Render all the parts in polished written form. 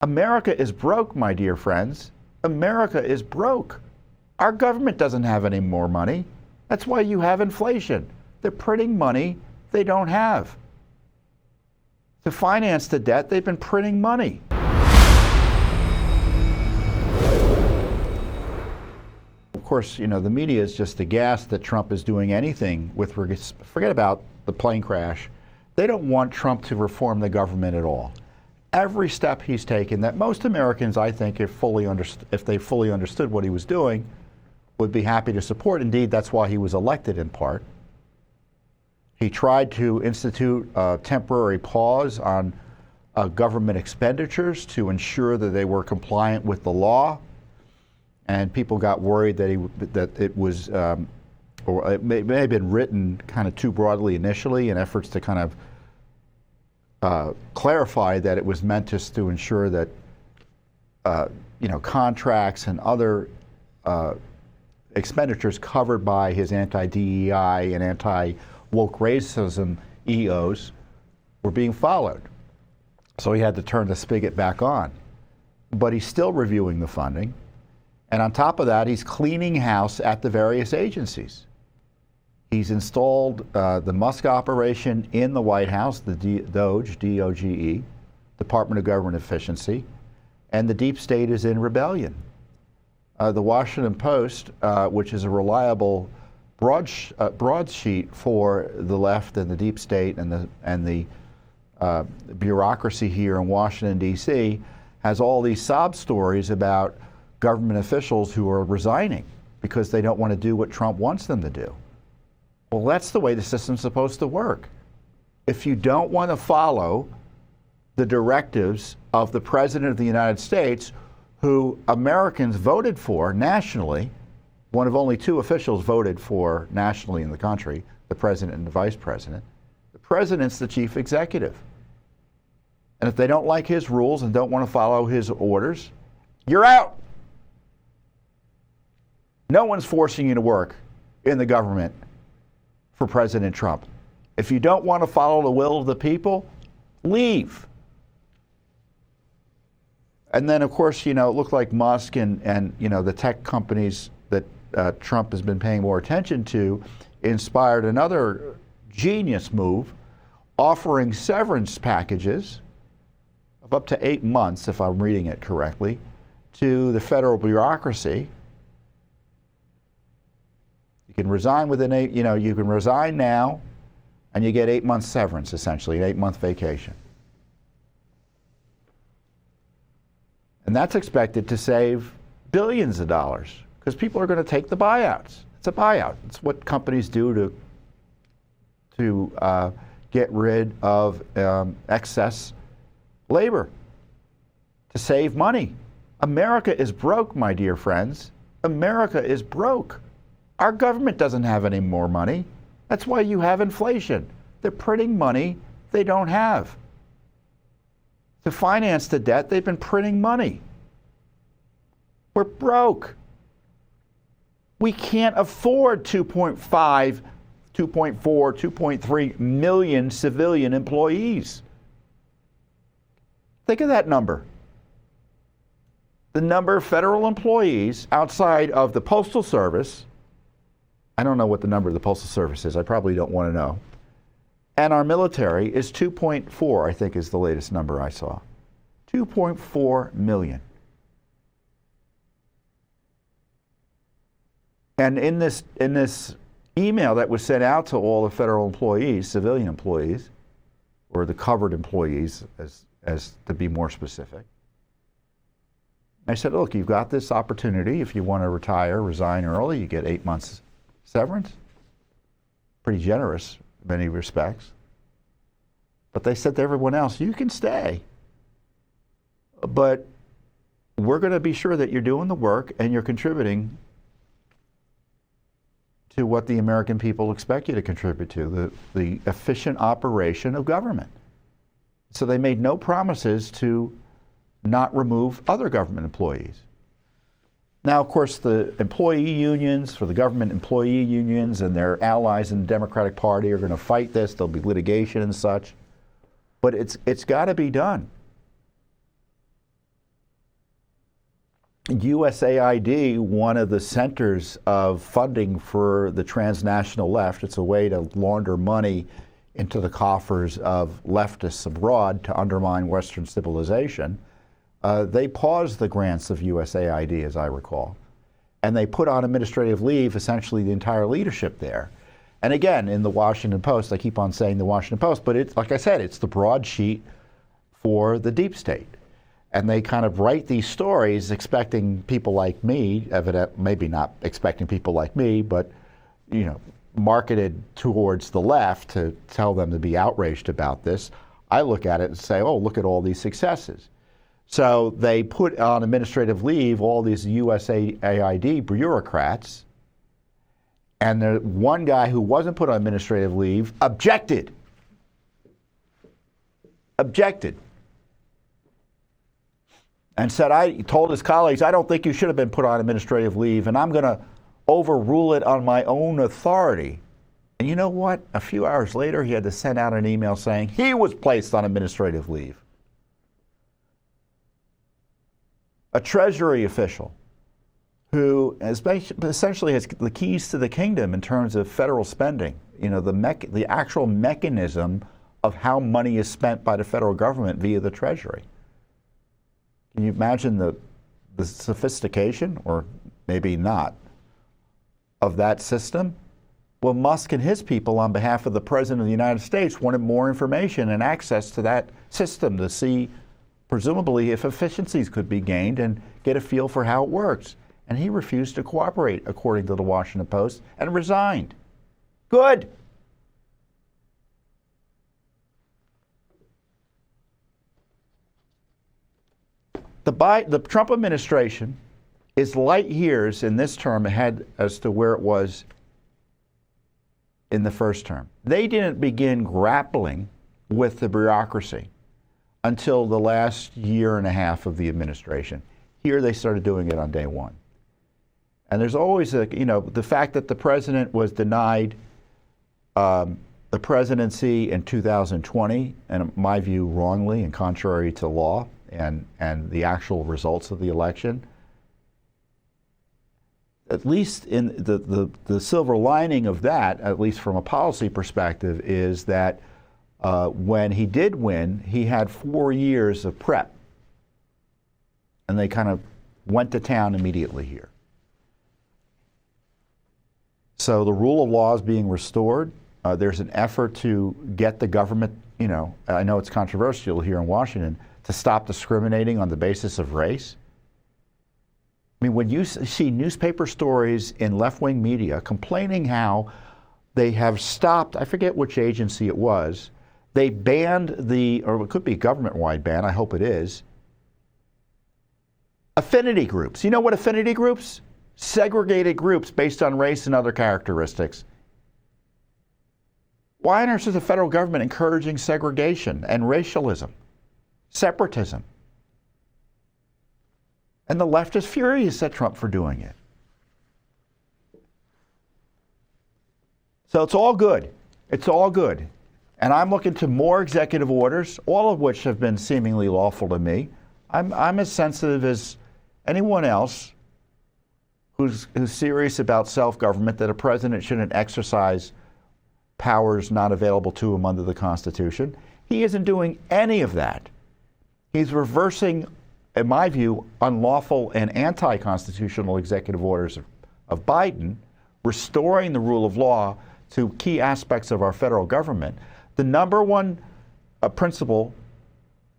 America is broke, my dear friends. America is broke. Our government doesn't have any more money. That's why you have inflation. They're printing money they don't have. To finance the debt, they've been printing money. Of course, you know, the media is just aghast that Trump is doing anything with regards, forget about the plane crash. They don't want Trump to reform the government at all. Every step he's taken that most Americans, I think, if they fully understood what he was doing, would be happy to support. Indeed, that's why he was elected in part. He tried to institute a temporary pause on government expenditures to ensure that they were compliant with the law. And people got worried that it was, or it may have been written kind of too broadly initially in efforts to kind of clarify that it was meant just to ensure that you know, contracts and other expenditures covered by his anti-DEI and anti-woke racism EOs were being followed. So he had to turn the spigot back on. But he's still reviewing the funding. And on top of that, he's cleaning house at the various agencies. He's installed the Musk operation in the White House, the DOGE, D-O-G-E, Department of Government Efficiency, and the deep state is in rebellion. The Washington Post, which is a reliable broadsheet for the left and the deep state and the bureaucracy here in Washington, D.C., has all these sob stories about government officials who are resigning because they don't want to do what Trump wants them to do. Well, that's the way the system's supposed to work. If you don't want to follow the directives of the President of the United States, who Americans voted for nationally, one of only two officials voted for nationally in the country, the President and the Vice President, the President's the chief executive. And if they don't like his rules and don't want to follow his orders, you're out. No one's forcing you to work in the government for President Trump. If you don't want to follow the will of the people, leave. And then, of course, you know, it looked like Musk and you know, the tech companies that Trump has been paying more attention to inspired another genius move, offering severance packages of up to 8 months, if I'm reading it correctly, to the federal bureaucracy. You can resign within you can resign now, and you get 8 months severance, essentially, an 8-month vacation. And that's expected to save billions of dollars because people are going to take the buyouts. It's a buyout. It's what companies do to get rid of excess labor, to save money. America is broke, my dear friends. America is broke. Our government doesn't have any more money. That's why you have inflation. They're printing money they don't have. To finance the debt, they've been printing money. We're broke. We can't afford 2.5, 2.4, 2.3 million civilian employees. Think of that number. The number of federal employees outside of the Postal Service, I don't know what the number of the Postal Service is. I probably don't want to know. And our military is 2.4, I think is the latest number I saw. 2.4 million. And in this email that was sent out to all the federal employees, civilian employees, or the covered employees, as to be more specific, I said, look, you've got this opportunity. If you want to retire, resign early, you get 8 months severance. Pretty generous in many respects. But they said to everyone else, you can stay. But we're going to be sure that you're doing the work and you're contributing to what the American people expect you to contribute to, the efficient operation of government. So they made no promises to not remove other government employees. Now, of course, the employee unions, for the government employee unions and their allies in the Democratic Party are going to fight this. There'll be litigation and such. But it's got to be done. USAID, one of the centers of funding for the transnational left, it's a way to launder money into the coffers of leftists abroad to undermine Western civilization. They paused the grants of USAID, as I recall, and they put on administrative leave essentially the entire leadership there. And again, in the Washington Post, I keep on saying the Washington Post, but it's, like I said, it's the broadsheet for the deep state. And they kind of write these stories expecting people like me, maybe not expecting people like me, but, you know, marketed towards the left to tell them to be outraged about this. I look at it and say, oh, look at all these successes. So they put on administrative leave all these USAID bureaucrats, and the one guy who wasn't put on administrative leave objected. And said, I told his colleagues, I don't think you should have been put on administrative leave, and I'm going to overrule it on my own authority. And you know what? A few hours later, he had to send out an email saying he was placed on administrative leave. A Treasury official who essentially has the keys to the kingdom in terms of federal spending, you know, the actual mechanism of how money is spent by the federal government via the Treasury. Can you imagine the sophistication, or maybe not, of that system? Well, Musk and his people, on behalf of the President of the United States, wanted more information and access to that system to see, presumably, if efficiencies could be gained and get a feel for how it works. And he refused to cooperate, according to the Washington Post, and resigned. Good. The Trump administration is light years in this term ahead as to where it was in the first term. They didn't begin grappling with the bureaucracy until the last year and a half of the administration. Here they started doing it on day one. And there's always the fact that the president was denied the presidency in 2020, and in my view, wrongly and contrary to law and the actual results of the election. At least in the silver lining of that, at least from a policy perspective, is that when he did win, he had 4 years of prep. And they kind of went to town immediately here. So the rule of law is being restored. There's an effort to get the government, I know it's controversial here in Washington, to stop discriminating on the basis of race. I mean, when you see newspaper stories in left-wing media complaining how they have stopped, I forget which agency it was, they banned or it could be a government-wide ban, I hope it is, affinity groups. You know what affinity groups? Segregated groups based on race and other characteristics. Why on earth is the federal government encouraging segregation and racialism, separatism? And the left is furious at Trump for doing it. So it's all good. It's all good. And I'm looking to more executive orders, all of which have been seemingly lawful to me. I'm as sensitive as anyone else who's serious about self-government, that a president shouldn't exercise powers not available to him under the Constitution. He isn't doing any of that. He's reversing, in my view, unlawful and anti-constitutional executive orders of Biden, restoring the rule of law to key aspects of our federal government. The number one principle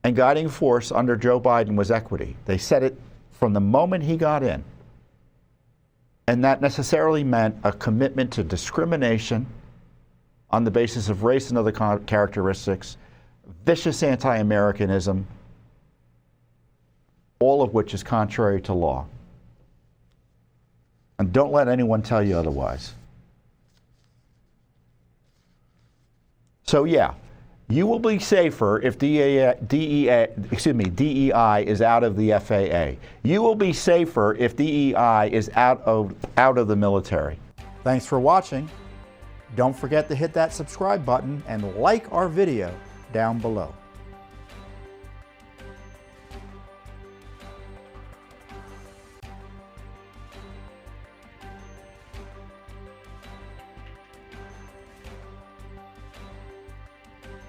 and guiding force under Joe Biden was equity. They said it from the moment he got in. And that necessarily meant a commitment to discrimination on the basis of race and other characteristics, vicious anti-Americanism, all of which is contrary to law. And don't let anyone tell you otherwise. So yeah, you will be safer if DEI is out of the FAA. You will be safer if DEI is out of the military. Thanks for watching. Don't forget to hit that subscribe button and like our video down below.